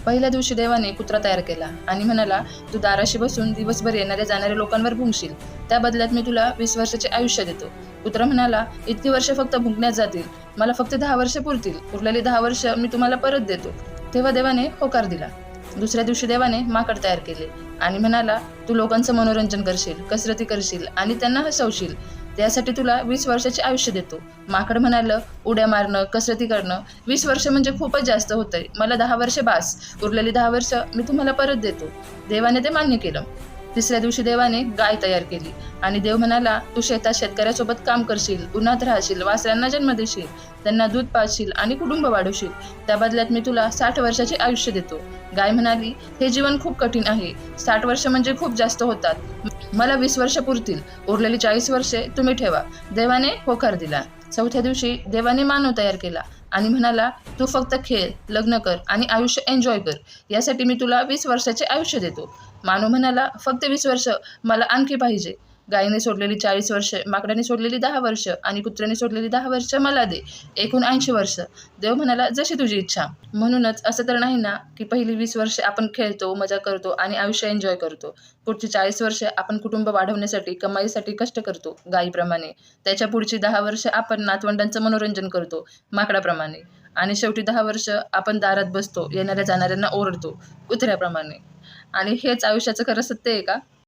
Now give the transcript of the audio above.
पहिल्या दिवशी देवाने कुत्रा तयार केला आणि म्हणाला, तू दाराशी बसून दिवसभर येणाऱ्या जाणाऱ्या लोकांवर भुंकशील. त्या बदल्यात मी तुला 20 वर्षाचे आयुष्य देतो. कुत्रा म्हणाला, इतकी वर्ष फक्त भुंकण्यात जातील. मला फक्त 10 वर्ष पुरतील. उरलेली 10 वर्ष मी तुम्हाला परत देतो. तेव्हा देवाने होकार दिला. दुसऱ्या दिवशी देवाने माकड तयार केले आणि म्हणाला, तू लोकांचं मनोरंजन करशील, कसरती करशील आणि त्यांना हसवशील. त्यासाठी तुला 20 वर्षाचे आयुष्य देतो. माकड म्हणालं, उड्या मारणं, कसरती करणं 20 वर्ष म्हणजे खूपच जास्त होतंय. मला 10 वर्ष बास. उरलेली 10 वर्ष मी तुम्हाला परत देतो. देवाने ते मान्य केलं. तिसऱ्या दिवशी देवाने गाय तयार केली आणि देव म्हणाला, तू शेतात शेतकऱ्यासोबत काम करशील, उन्हात राहशील, वासरांना जन्म देशील, त्यांना दूध पाजशील आणि कुटुंब वाढवशील. त्या बदल्यात मी तुला 60 वर्षाचे आयुष्य देतो. गाय म्हणाली, हे जीवन खूप कठीण आहे. 60 वर्ष म्हणजे खूप जास्त होतात. मला 20 वर्ष पुरतील. उरलेली 40 वर्षे तुम्ही ठेवा. देवाने होकार दिला. चौथ्या दिवशी देवाने मानव तयार केला आणि म्हणाला, तू फक्त खेळ, लग्न कर आणि आयुष्य एन्जॉय कर. यासाठी मी तुला 20 वर्षाचे आयुष्य देतो. मानव म्हणाला, फक्त 20 वर्ष, मला आणखी पाहिजे. गायीने सोडलेली 40 वर्ष, माकडाने सोडलेली 10 वर्ष आणि कुत्र्याने सोडलेली 10 वर्ष मला दे. एकूण 80 वर्ष. देव म्हणाला, जशी तुझी इच्छा. म्हणूनच असं तर नाही ना की पहिली 20 वर्षे आपण खेळतो, मजा करतो आणि आयुष्य एन्जॉय करतो. पुढची 40 वर्षे आपण कुटुंब वाढवण्यासाठी, कमाईसाठी कष्ट करतो गायीप्रमाणे. त्याच्या पुढची 10 वर्ष आपण नातवंडांचं मनोरंजन करतो माकडाप्रमाणे. आणि शेवटी 10 वर्ष आपण दारात बसतो, येणाऱ्या जाणाऱ्यांना ओरडतो कुत्र्याप्रमाणे. आणि हेच आयुष्याचं खरं सत्य आहे का?